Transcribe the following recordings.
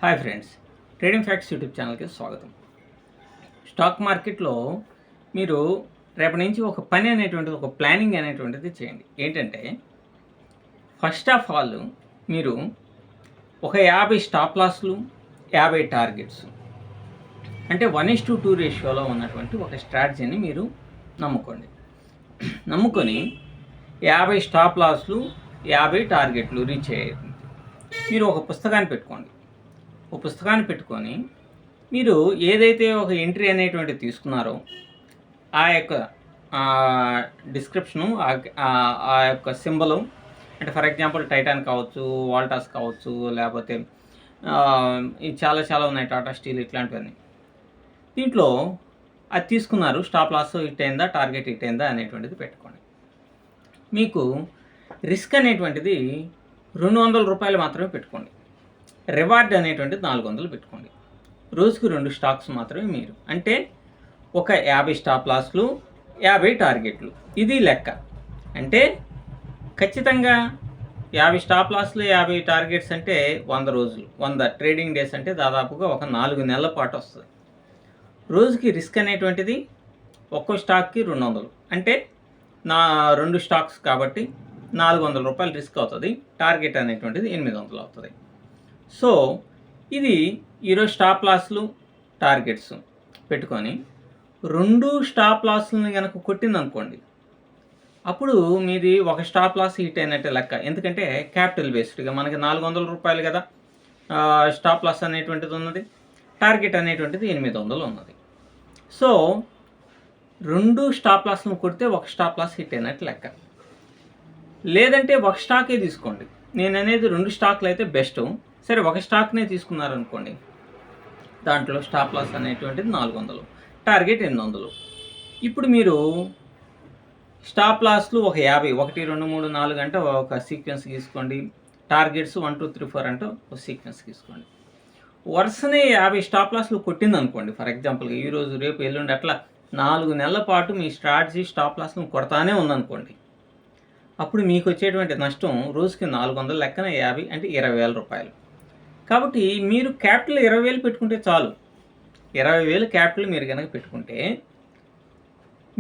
Hi friends, trading facts YouTube ఛానల్కి స్వాగతం. Stock మార్కెట్లో మీరు రేపటి నుంచి ఒక పని అనేటువంటిది, ఒక ప్లానింగ్ అనేటువంటిది చేయండి. ఏంటంటే ఫస్ట్ ఆఫ్ ఆల్ మీరు ఒక 50 స్టాప్ లాస్లు, 50 టార్గెట్స్, అంటే 1:2 రేషియోలో ఉన్నటువంటి ఒక స్ట్రాటజీని మీరు నమ్ముకొని 50 స్టాప్ లాస్లు, 50 టార్గెట్లు రీచ్ అయ్యేది మీరు ఒక పుస్తకాన్ని పెట్టుకొని మీరు ఏదైతే ఒక ఎంట్రీ అనేటువంటిది తీసుకున్నారో ఆ యొక్క డిస్క్రిప్షను, ఆ యొక్క సింబలు, అంటే ఫర్ ఎగ్జాంపుల్ టైటాన్ కావచ్చు, వాల్టాస్ కావచ్చు, లేకపోతే చాలా ఉన్నాయి, టాటా స్టీల్, ఇట్లాంటివన్నీ. దీంట్లో అది తీసుకున్నారు, స్టాప్ లాస్ హిట్ అయిందా, టార్గెట్ హిట్ అయిందా అనేటువంటిది పెట్టుకోండి. మీకు రిస్క్ అనేటువంటిది 200 రూపాయలు మాత్రమే పెట్టుకోండి. రివార్డ్ అనేటువంటిది 400 పెట్టుకోండి. రోజుకు 2 స్టాక్స్ మాత్రమే మీరు, అంటే ఒక 50 స్టాప్ లాస్లు, 50 టార్గెట్లు. ఇది లెక్క. అంటే ఖచ్చితంగా 50 స్టాప్ లాస్లు, 50 టార్గెట్స్ అంటే 100 రోజులు, 100 ట్రేడింగ్ డేస్, అంటే దాదాపుగా ఒక 4 నెలల పాటు వస్తుంది. రోజుకి రిస్క్ అనేటువంటిది ఒక్కో స్టాక్కి 200, అంటే 2 స్టాక్స్ కాబట్టి 400 రూపాయలు రిస్క్ అవుతుంది. టార్గెట్ అనేటువంటిది 800 అవుతుంది. సో ఇది ఈరోజు స్టాప్ లాస్లు, టార్గెట్స్ పెట్టుకొని 2 స్టాప్ లాస్లని కనుక కొట్టిందనుకోండి, అప్పుడు మీది ఒక స్టాప్ లాస్ హిట్ అయినట్టే లెక్క. ఎందుకంటే క్యాపిటల్ బేస్డ్గా మనకి 400 రూపాయలు కదా స్టాప్ లాస్ అనేటువంటిది ఉన్నది, టార్గెట్ అనేటువంటిది 800 ఉన్నది. సో 2 స్టాప్ లాస్లను కొడితే ఒక స్టాప్ లాస్ హిట్ అయినట్టు లెక్క. లేదంటే ఒక స్టాకే తీసుకోండి. నేను అనేది 2 స్టాక్లు అయితే బెస్ట్. సరే, ఒక స్టాక్నే తీసుకున్నారనుకోండి, దాంట్లో స్టాప్ లాస్ అనేటువంటిది 400, టార్గెట్ 800. ఇప్పుడు మీరు స్టాప్ లాస్లు ఒక 50, 1 2 3 4 అంటే ఒక సీక్వెన్స్ తీసుకోండి. టార్గెట్స్ 1 2 3 4 అంటే ఒక సీక్వెన్స్ తీసుకోండి. వరుసనే 50 స్టాప్ లాస్లు కొట్టిందనుకోండి, ఫర్ ఎగ్జాంపుల్గా ఈరోజు, రేపు, ఎల్లుండి, అట్లా 4 నెలల పాటు మీ స్ట్రాటజీ స్టాప్ లాస్ను కొడతానే ఉందనుకోండి, అప్పుడు మీకు వచ్చేటువంటి నష్టం రోజుకి 400 లెక్కన 50 అంటే 20,000 రూపాయలు. కాబట్టి మీరు క్యాపిటల్ 20,000 పెట్టుకుంటే చాలు. 20,000 క్యాపిటల్ మీరు కనుక పెట్టుకుంటే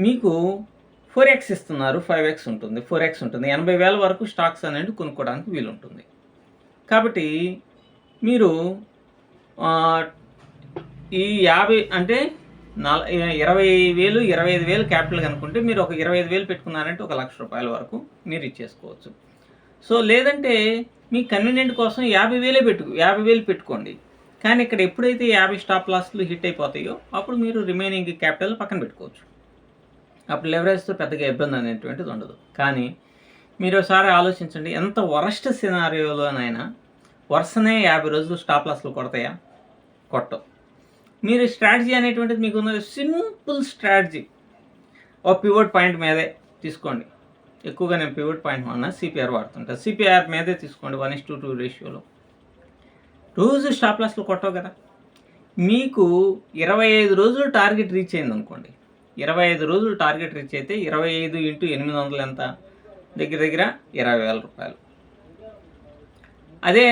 మీకు 4x ఇస్తున్నారు, 5x ఉంటుంది, 4x ఉంటుంది. 80,000 వరకు స్టాక్స్ అనేది కొనుక్కోవడానికి వీలుంటుంది. కాబట్టి మీరు ఈ 50 అంటే 20,000, 25,000 క్యాపిటల్ కనుక్కుంటే మీరు ఒక 25,000 పెట్టుకున్నారంటే 1,00,000 రూపాయల వరకు మీరు ఇచ్చేసుకోవచ్చు. సో లేదంటే మీ కన్వీనియంట్ కోసం 50,000 పెట్టుకోండి. కానీ ఇక్కడ ఎప్పుడైతే 50 స్టాప్ లాస్లు హిట్ అయిపోతాయో అప్పుడు మీరు రిమైనింగ్ క్యాపిటల్ పక్కన పెట్టుకోవచ్చు. అప్పుడు లెవరేజ్తో పెద్దగా ఇబ్బంది అనేటువంటిది ఉండదు. కానీ మీరు ఒకసారి ఆలోచించండి, ఎంత వరస్ట్ సినారియోలోనైనా వరుసనే 50 రోజులు స్టాప్ లాస్లు కొడతాయా? కొట్టవు. మీరు స్ట్రాటజీ అనేటువంటిది మీకు ఉన్నది సింపుల్ స్ట్రాటజీ. ఒక పివోట్ పాయింట్ మీదే తీసుకోండి. ఎక్కువగా నేను పివోట్ పాయింట్ వాడినా, సిపిఆర్ వాడుతుంటాను. సిపిఆర్ మీదే తీసుకోండి, 1:2 రేషియోలో. రోజు స్టాప్ లాస్లు కొట్టవు కదా. మీకు 25 రోజులు టార్గెట్ రీచ్ అయింది అనుకోండి. 25 రోజులు టార్గెట్ రీచ్ అయితే 25 × 800 ఎంత? దగ్గర 20,000 రూపాయలు. అదే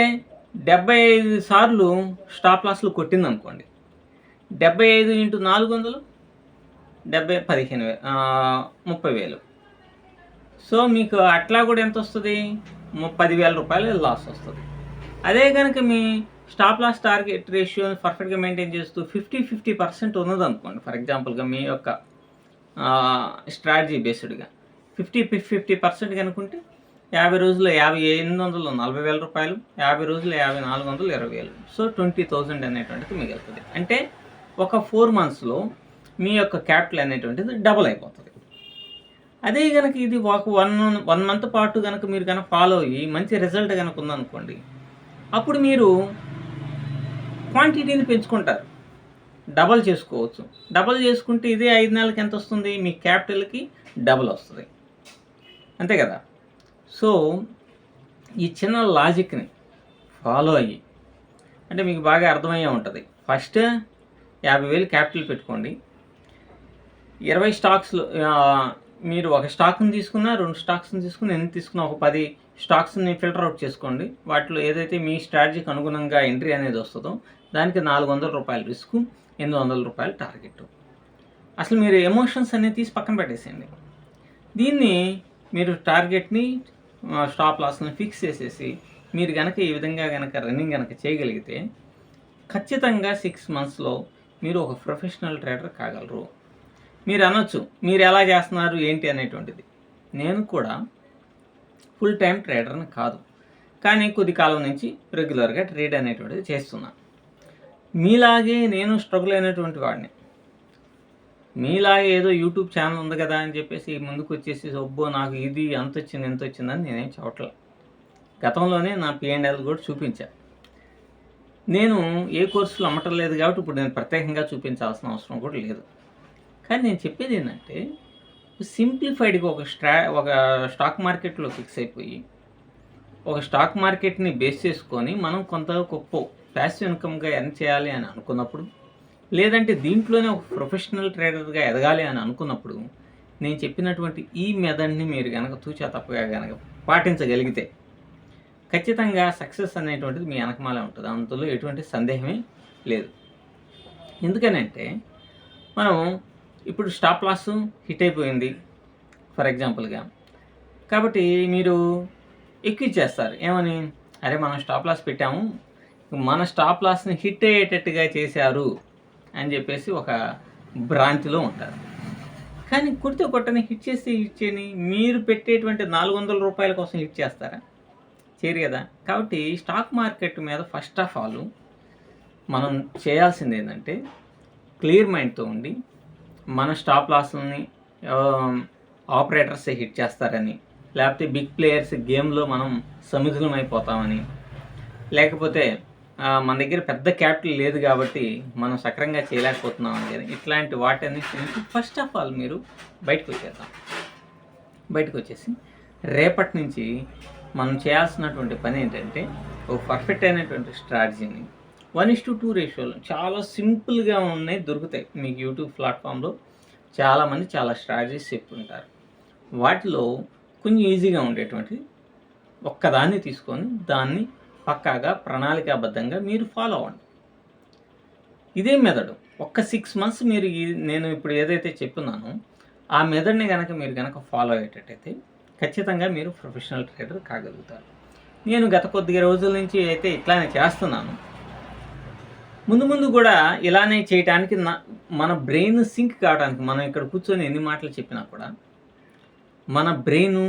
75 సార్లు స్టాప్ లాస్లు కొట్టింది అనుకోండి, 75 × 400 30,000. సో మీకు అట్లా కూడా ఎంత వస్తుంది? 10,000 రూపాయలు లాస్ వస్తుంది. అదే కనుక మీ స్టాప్ లాస్ టార్గెట్ రేషియో పర్ఫెక్ట్గా మెయింటైన్ చేస్తూ 50% ఉన్నదనుకోండి, ఫర్ ఎగ్జాంపుల్గా మీ యొక్క స్ట్రాటజీ బేస్డ్గా 50% కనుకుంటే 50 రోజుల్లో 50,800 40,000 రూపాయలు, 50 రోజులు 50,400 20,000. సో 20,000 అనేటువంటిది మిగులుతుంది. అంటే ఒక 4 మంత్స్లో మీ యొక్క క్యాపిటల్ అనేటువంటిది డబుల్ అయిపోతుంది. అదే కనుక ఇది ఒక 1 మంత్ పాటు కనుక మీరు కనుక ఫాలో అయ్యి మంచి రిజల్ట్ కనుక ఉందనుకోండి, అప్పుడు మీరు క్వాంటిటీని పెంచుకుంటారు, డబల్ చేసుకోవచ్చు. డబల్ చేసుకుంటే ఇదే 5 నెలలకి ఎంత వస్తుంది? మీ క్యాపిటల్కి డబల్ వస్తుంది, అంతే కదా. సో ఈ చిన్న లాజిక్ని ఫాలో అయ్యి, అంటే మీకు బాగా అర్థమయ్యే ఉంటుంది. ఫస్ట్ 50,000 క్యాపిటల్ పెట్టుకోండి. 20 స్టాక్స్లు, మీరు ఒక స్టాక్ని తీసుకున్నా, 2 స్టాక్స్ని తీసుకున్నా, ఎన్ని తీసుకున్నా, ఒక 10 స్టాక్స్ని ఫిల్టర్ అవుట్ చేసుకోండి. వాటిలో ఏదైతే మీ స్ట్రాటజీకి అనుగుణంగా ఎంట్రీ అనేది వస్తుందో దానికి ₹400 రిస్క్, ₹800 టార్గెట్. అసలు మీరు ఎమోషన్స్ అనేది తీసి పక్కన పెట్టేసేయండి. దీన్ని మీరు టార్గెట్ని స్టాప్ లాస్ని ఫిక్స్ చేసేసి మీరు కనుక ఈ విధంగా కనుక రన్నింగ్ కనుక చేయగలిగితే ఖచ్చితంగా 6 మంత్స్లో మీరు ఒక ప్రొఫెషనల్ ట్రేడర్ కాగలరు. మీరు అనొచ్చు, మీరు ఎలా చేస్తున్నారు ఏంటి అనేటువంటిది. నేను కూడా ఫుల్ టైం ట్రేడర్ని కాదు, కానీ కొద్ది కాలం నుంచి రెగ్యులర్గా ట్రేడ్ అనేటువంటిది చేస్తున్నాను. మీలాగే నేను స్ట్రగుల్ అయినటువంటి వాడిని. మీలాగే ఏదో యూట్యూబ్ ఛానల్ ఉంది కదా అని చెప్పేసి ముందుకు వచ్చేసి ఒబ్బో నాకు ఇది అంత వచ్చింది ఎంత వచ్చిందని నేనేం చెప్పట్లేదు. గతంలోనే నా P&L కూడా చూపించా. నేను ఏ కోర్సులు అమ్మటం లేదు కాబట్టి ఇప్పుడు నేను ప్రత్యేకంగా చూపించాల్సిన అవసరం కూడా లేదు. కానీ నేను చెప్పేది ఏంటంటే సింప్లిఫైడ్గా ఒక స్టాక్ మార్కెట్లో ఫిక్స్ అయిపోయి ఒక స్టాక్ మార్కెట్ని బేస్ చేసుకొని మనం కొంత గొప్ప ప్యాసివ్ ఇన్కమ్గా ఎర్న్ చేయాలి అని అనుకున్నప్పుడు, లేదంటే దీంట్లోనే ఒక ప్రొఫెషనల్ ట్రేడర్గా ఎదగాలి అని అనుకున్నప్పుడు నేను చెప్పినటువంటి ఈ మెథడ్ని మీరు కనుక తూచా తప్పగా కనుక పాటించగలిగితే ఖచ్చితంగా సక్సెస్ అనేటువంటిది మీ వెనకమాలే ఉంటుంది. అందులో ఎటువంటి సందేహమే లేదు. ఎందుకనంటే మనం ఇప్పుడు స్టాప్ లాస్ హిట్ అయిపోయింది ఫర్ ఎగ్జాంపుల్గా, కాబట్టి మీరు ఎక్కువ చేస్తారు. ఏమని, అరే మనం స్టాప్ లాస్ పెట్టాము, మన స్టాప్ లాస్ని హిట్ అయ్యేటట్టుగా చేశారు అని చెప్పేసి ఒక భ్రాంతిలో ఉంటారు. కానీ కొట్టని హిట్ చేయని మీరు పెట్టేటువంటి ₹400 కోసం హిట్ చేస్తారా? చేయరు కదా. కాబట్టి స్టాక్ మార్కెట్ మీద ఫస్ట్ ఆఫ్ ఆల్ మనం చేయాల్సింది ఏంటంటే క్లియర్ మైండ్తో ఉండి మన స్టాప్ లాస్ని ఆపరేటర్సే హిట్ చేస్తారని, లేకపోతే బిగ్ ప్లేయర్స్ గేమ్లో మనం సముద్రం అయిపోతామని, లేకపోతే మన దగ్గర పెద్ద క్యాపిటల్ లేదు కాబట్టి మనం సక్రంగా చేయలేకపోతున్నామని, కానీ ఇట్లాంటి వాటన్నిటి నుంచి ఫస్ట్ ఆఫ్ ఆల్ మీరు బయటకు వచ్చేసి రేపటి నుంచి మనం చేయాల్సినటువంటి పని ఏంటంటే ఒక పర్ఫెక్ట్ అయినటువంటి స్ట్రాటజీని 1:2 రేషియోలో చాలా సింపుల్గా ఉన్నాయి, దొరుకుతాయి మీకు యూట్యూబ్ ప్లాట్ఫామ్లో. చాలామంది చాలా స్ట్రాటజీస్ చెప్పుకుంటారు. వాటిలో కొంచెం ఈజీగా ఉండేటువంటి ఒక్కదాన్ని తీసుకొని దాన్ని పక్కాగా ప్రణాళికాబద్ధంగా మీరు ఫాలో అవ్వండి. ఇదే మెథడ్ ఒక్క 6 మంత్స్ మీరు నేను ఇప్పుడు ఏదైతే చెప్తున్నానో ఆ మెథడ్ని కనుక మీరు ఫాలో అయ్యేటట్టయితే ఖచ్చితంగా మీరు ప్రొఫెషనల్ ట్రేడర్ కాగలుగుతారు. నేను గత కొద్ది రోజుల నుంచి అయితే ఇట్లానే చేస్తున్నాను. ముందు కూడా ఇలానే చేయడానికి మన బ్రెయిన్ సింక్ కావడానికి, మనం ఇక్కడ కూర్చొని ఎన్ని మాటలు చెప్పినా కూడా మన బ్రెయిన్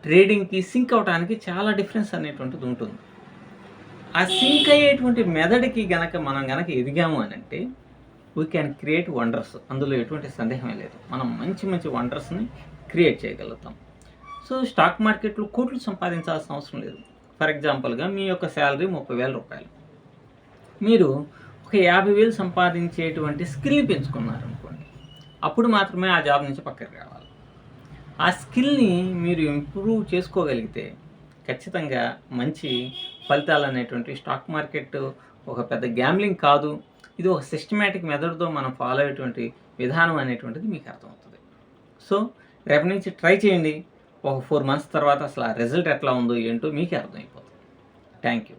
ట్రేడింగ్కి సింక్ అవడానికి చాలా డిఫరెన్స్ అనేటువంటిది ఉంటుంది. ఆ సింక్ అయ్యేటువంటి మెథడ్కి మనం ఎదిగాము అని అంటే వీ క్యాన్ క్రియేట్ వండర్స్. అందులో ఎటువంటి సందేహమే లేదు. మనం మంచి వండర్స్ని క్రియేట్ చేయగలుగుతాం. సో స్టాక్ మార్కెట్లో కోట్లు సంపాదించాల్సిన అవసరం లేదు. ఫర్ ఎగ్జాంపుల్గా మీ యొక్క శాలరీ ₹30,000, మీరు ఒక 50,000 సంపాదించేటువంటి స్కిల్ని పెంచుకున్నారనుకోండి, అప్పుడు మాత్రమే ఆ జాబ్ నుంచి పక్కకి రావాలి. ఆ స్కిల్ని మీరు ఇంప్రూవ్ చేసుకోగలిగితే ఖచ్చితంగా మంచి ఫలితాలు అనేటువంటి, స్టాక్ మార్కెట్ ఒక పెద్ద గ్యాంబ్లింగ్ కాదు, ఇది ఒక సిస్టమేటిక్ మెథడ్తో మనం ఫాలో అయ్యేటువంటి విధానం అనేటువంటిది మీకు అర్థమవుతుంది. సో రేపటి నుంచి ట్రై చేయండి. ఒక 4 మంత్స్ తర్వాత అసలు ఆ రిజల్ట్ ఎట్లా ఉందో ఏంటో మీకే అర్థమైపోతుంది. Thank you.